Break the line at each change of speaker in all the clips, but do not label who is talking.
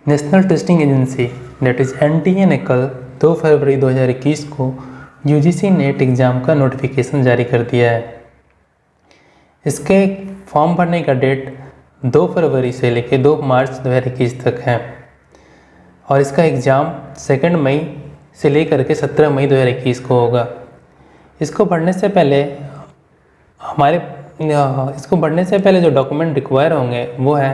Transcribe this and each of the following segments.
National testing agency that is NTA ने कल 2 फरवरी 2021 को यूजीसी नेट एग्ज़ाम का नोटिफिकेशन जारी कर दिया है। इसके फॉर्म भरने का डेट 2 फरवरी से लेकर 2 मार्च 2021 तक है और इसका एग्ज़ाम 2 मई से लेकर के 17 मई 2021 को होगा। इसको भरने से पहले जो डॉक्यूमेंट रिक्वायर होंगे वो है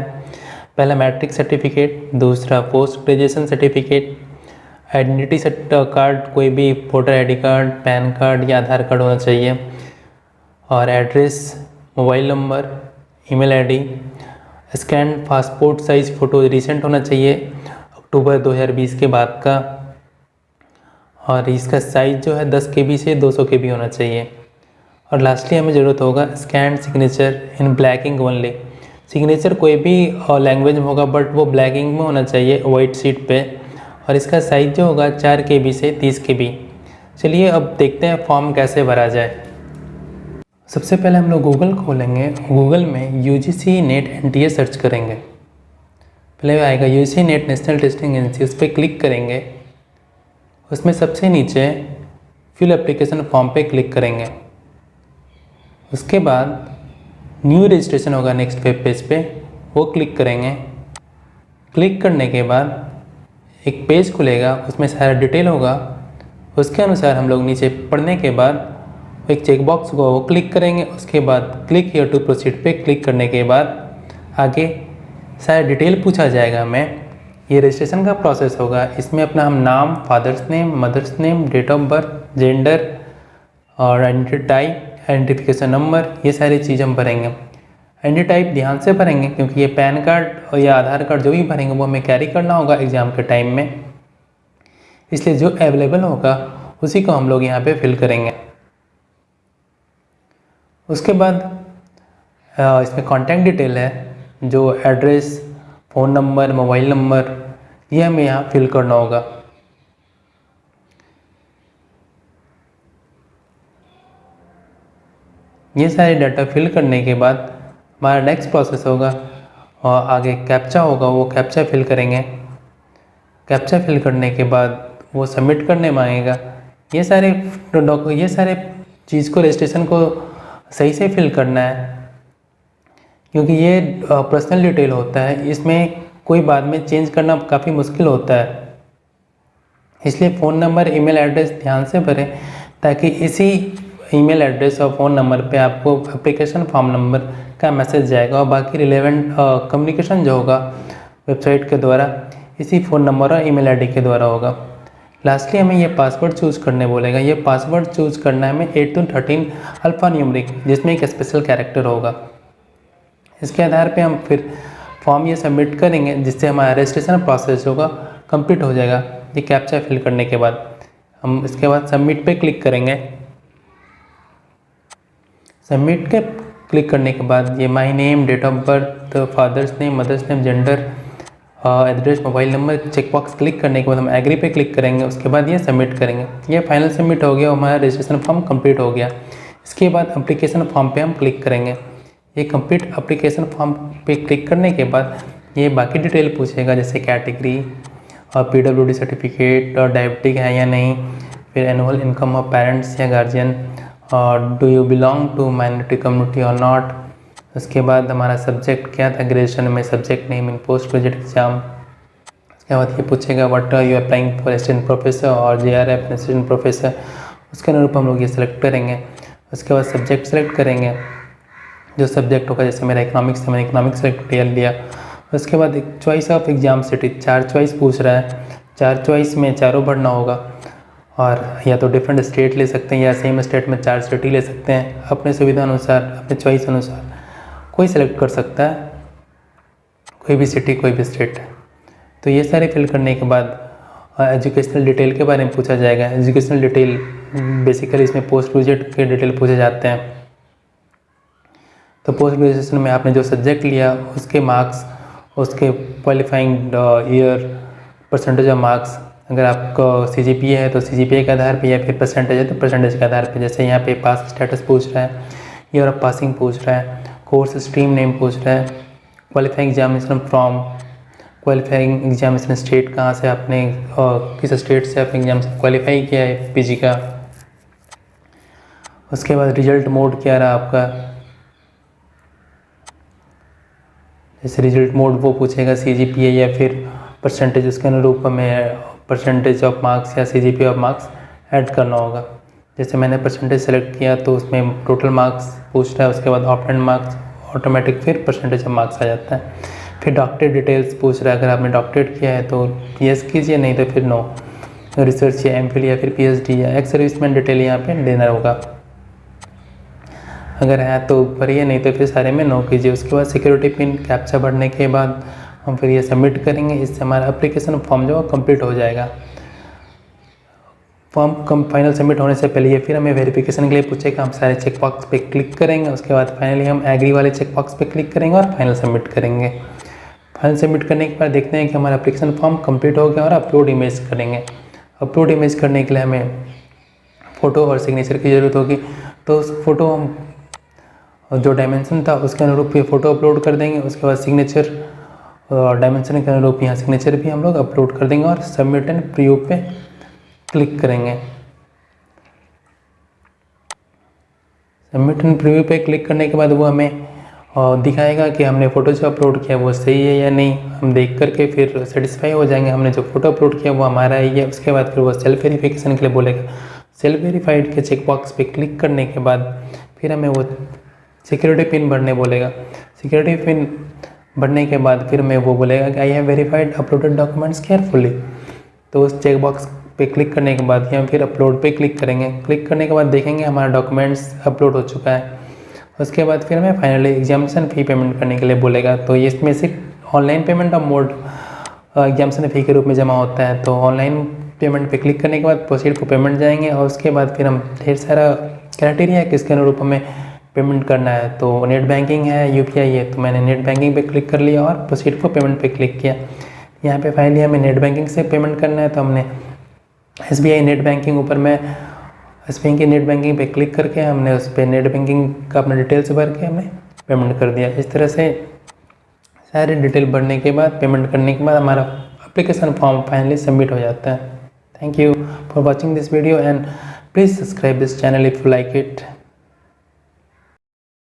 पहला मैट्रिक सर्टिफिकेट, दूसरा post graduation certificate, identity card, कोई भी voter ID card, pan card या आधार कार्ड होना चाहिए और address, mobile number, email ID, scan passport size photo recent होना चाहिए अक्टूबर 2020 के बाद का और इसका साइज़ जो है 10 KB से 200 KB होना चाहिए। और लास्टली हमें ज़रूरत होगा scan signature in black ink only. Signature कोई भी लैंग्वेज में होगा बट वो ब्लैक इंक में होना चाहिए वाइट शीट पे और इसका साइज़ जो होगा 4 KB से 30 KB। चलिए अब देखते हैं फॉर्म कैसे भरा जाए। सबसे पहले हम लोग गूगल खोलेंगे, गूगल में यूजीसी नेट एनटीए सर्च करेंगे। पहले आएगा UGC net national testing agency, उस पर क्लिक करेंगे। उसमें सबसे नीचे फिल एप्लीकेशन फॉर्म पे क्लिक करेंगे। उसके बाद न्यू रजिस्ट्रेशन होगा नेक्स्ट वेब पेज पे, वो क्लिक करेंगे। क्लिक करने के बाद एक पेज खुलेगा, उसमें सारा डिटेल होगा। उसके अनुसार हम लोग नीचे पढ़ने के बाद एक चेकबॉक्स होगा वो क्लिक करेंगे। उसके बाद क्लिक हियर टू प्रोसीड पे क्लिक करने के बाद आगे सारा डिटेल पूछा जाएगा हमें। ये रजिस्ट्रेशन का प्रोसेस होगा। इसमें अपना हम नाम, father's name, mother's name, date of birth, gender और आइडेंटिटी टाइप, आइडेंटिफिकेशन नंबर, ये सारी चीज़ हम भरेंगे। आइडेंटिटी टाइप ध्यान से भरेंगे क्योंकि ये पैन कार्ड या आधार कार्ड जो भी भरेंगे वो हमें कैरी करना होगा एग्ज़ाम के टाइम में, इसलिए जो अवेलेबल होगा उसी को हम लोग यहाँ पे फिल करेंगे। उसके बाद इसमें कॉन्टैक्ट डिटेल है, जो address, phone number, mobile number, ये हमें यहाँ फिल करना होगा। ये सारे डाटा फिल करने के बाद हमारा नेक्स्ट प्रोसेस होगा और आगे कैप्चा होगा, वो कैप्चा फिल करेंगे। कैप्चा फिल करने के बाद वो सबमिट करने मांगेगा। ये सारे चीज़ को, रजिस्ट्रेशन को सही से फिल करना है क्योंकि ये पर्सनल डिटेल होता है, इसमें कोई बाद में चेंज करना काफ़ी मुश्किल होता है। इसलिए फ़ोन नंबर, ईमेल एड्रेस ध्यान से भरें ताकि इसी ईमेल एड्रेस और फ़ोन नंबर पे आपको एप्लीकेशन फॉर्म नंबर का मैसेज जाएगा और बाकी रिलेवेंट कम्युनिकेशन जो होगा वेबसाइट के द्वारा इसी फ़ोन नंबर और ईमेल आईडी के द्वारा होगा। लास्टली हमें ये पासवर्ड चूज़ करने बोलेगा। ये पासवर्ड चूज़ करना है हमें 8 to 13 अल्फ़ा न्यूमरिक, जिसमें एक स्पेशल कैरेक्टर होगा। इसके आधार पे हम फिर फॉर्म ये सबमिट करेंगे जिससे हमारा रजिस्ट्रेशन प्रोसेस होगा कंप्लीट हो जाएगा। ये कैप्चा फिल करने के बाद हम इसके बाद सबमिट पे क्लिक करेंगे। सबमिट के क्लिक करने के बाद ये my name, date of birth, father's name, mother's name, gender, address, mobile number, checkbox click करने के बाद हम एग्री पे क्लिक करेंगे। उसके बाद ये सबमिट करेंगे। ये फाइनल सबमिट हो गया और हमारा रजिस्ट्रेशन फॉर्म कंप्लीट हो गया। इसके बाद एप्लीकेशन फॉर्म पे हम क्लिक करेंगे। ये कंप्लीट एप्लीकेशन फॉर्म पे क्लिक करने के बाद ये बाकी डिटेल पूछेगा जैसे कैटेगरी और PWD सर्टिफिकेट और डायबिटिक है या नहीं, फिर एनुअल इनकम ऑफ पेरेंट्स या गार्जियन और do you belong to minority community और नॉट। उसके बाद हमारा सब्जेक्ट क्या था ग्रेजुएशन में, subject name in post graduate exam. उसके बाद ये पूछेगा what are you applying for assistant professor और JRF असिस्टेंट प्रोफेसर। उसके अनुरूप हम लोग ये सिलेक्ट करेंगे। उसके बाद सब्जेक्ट सेलेक्ट करेंगे, जो सब्जेक्ट होगा। जैसे मेरा इकोनॉमिक्स है, मैंने इकोनॉमिक्स सेलेक्ट कर लिया। उसके बाद एक choice of exam city, 4 choice पूछ रहा है। 4 चॉइस में चारों भरना होगा और या तो डिफरेंट स्टेट ले सकते हैं या सेम स्टेट में 4 सिटी ले सकते हैं। अपने सुविधा अनुसार, अपने चॉइस अनुसार कोई सेलेक्ट कर सकता है, कोई भी सिटी, कोई भी स्टेट। तो ये सारे फिल करने के बाद एजुकेशनल डिटेल के बारे में पूछा जाएगा। एजुकेशनल डिटेल बेसिकली इसमें पोस्ट ग्रेजुएट के डिटेल पूछे जाते हैं। तो पोस्ट ग्रेजुएशन में आपने जो सब्जेक्ट लिया उसके मार्क्स, उसके qualifying year, percentage of marks. अगर आपको CGPA है तो CGPA के आधार पे या फिर परसेंटेज है तो परसेंटेज के आधार पे। जैसे यहाँ पे पास स्टेटस पूछ रहा है, ईयर ऑफ पासिंग पूछ रहा है, कोर्स स्ट्रीम नेम पूछ रहा है, qualifying examination from, qualifying examination state कहाँ से आपने किस स्टेट से आपने एग्जाम क्वालिफाई किया है पीजी का। उसके बाद रिजल्ट मोड क्या रहा आपका, जैसे रिजल्ट मोड वो पूछेगा CGPA या फिर परसेंटेज, उसके अनुरूप हमें परसेंटेज ऑफ मार्क्स या CGPA ऑफ मार्क्स ऐड करना होगा। जैसे मैंने परसेंटेज सेलेक्ट किया तो उसमें टोटल मार्क्स पूछ रहा है, उसके बाद ऑप्टेंड मार्क्स ऑटोमेटिक फिर परसेंटेज ऑफ मार्क्स आ जाता है। फिर डॉक्टरेट डिटेल्स पूछ रहा है, अगर आपने डॉक्टरेट किया है तो यस कीजिए, नहीं तो फिर नो। रिसर्च या MPhil या फिर PhD या एक्स सर्विसमैन डिटेल यहाँ पे देना होगा, अगर है तो भरिए, नहीं तो फिर सारे में नो कीजिए। उसके बाद सिक्योरिटी पिन कैप्चा भरने के बाद हम फिर ये सबमिट करेंगे, इससे हमारा एप्लीकेशन फॉर्म जो है कंप्लीट हो जाएगा। फॉर्म फाइनल सबमिट होने से पहले ये फिर हमें वेरिफिकेशन के लिए पूछेगा, हम सारे चेक बॉक्स पे क्लिक करेंगे, उसके बाद फाइनली हम एग्री वाले चेक बॉक्स पे क्लिक करेंगे और फाइनल सबमिट करेंगे। फाइनल सबमिट करने के बाद देखते हैं कि हमारा एप्लीकेशन फॉर्म कंप्लीट हो गया और अपलोड इमेज करेंगे। अपलोड इमेज करने के लिए हमें फ़ोटो और सिग्नेचर की ज़रूरत होगी, तो उस फोटो हम जो डायमेंशन था उसके अनुरूप ये फ़ोटो अपलोड कर देंगे। उसके बाद सिग्नेचर और डायमेंशन के अनुरूप यहाँ सिग्नेचर भी हम लोग अपलोड कर देंगे और सबमिट एंड प्रीव्यू पे क्लिक करेंगे। सबमिट एंड प्रीव्यू पे क्लिक करने के बाद वो हमें दिखाएगा कि हमने फ़ोटो जो अपलोड किया वो सही है या नहीं। हम देख करके फिर सेटिस्फाई हो जाएंगे, हमने जो फ़ोटो अपलोड किया वो हमारा ही है। उसके बाद फिर वो सेल्फ वेरिफिकेशन के लिए बोलेगा। सेल्फ वेरीफाइड के चेक बॉक्स पे क्लिक करने के बाद फिर हमें वो सिक्योरिटी पिन भरने बोलेगा। सिक्योरिटी पिन भरने के बाद फिर हमें वो बोलेगा कि I have verified uploaded documents carefully. तो उस चेक बॉक्स पे क्लिक करने के बाद हम फिर अपलोड पे क्लिक करेंगे। क्लिक करने के बाद देखेंगे हमारा डॉक्यूमेंट्स अपलोड हो चुका है। उसके बाद फिर हमें फाइनली एग्जामिनेशन फ़ी पेमेंट करने के लिए बोलेगा। तो ये इसमें से online payment of mode examination फ़ी के रूप में जमा होता है। तो ऑनलाइन पेमेंट पे क्लिक करने के बाद प्रोसीड को पेमेंट जाएंगे और उसके बाद फिर हम ढेर सारा क्राइटेरिया है किसके अनुरूप हमें पेमेंट करना है। तो नेट बैंकिंग है, UPI है, तो मैंने नेट बैंकिंग पे क्लिक कर लिया और प्रोसीड को पेमेंट पे क्लिक किया। यहाँ पे फाइनली हमें नेट बैंकिंग से पेमेंट करना है, तो हमने SBI नेट बैंकिंग ऊपर में SBI की नेट बैंकिंग पे क्लिक करके हमने उस पर नेट बैंकिंग का अपना डिटेल्स भर के हमने पेमेंट कर दिया। इस तरह से सारी डिटेल भरने के बाद पेमेंट करने के बाद हमारा एप्लीकेशन फॉर्म फाइनली सबमिट हो जाता है। Thank you for watching this video and please subscribe this channel if you like it.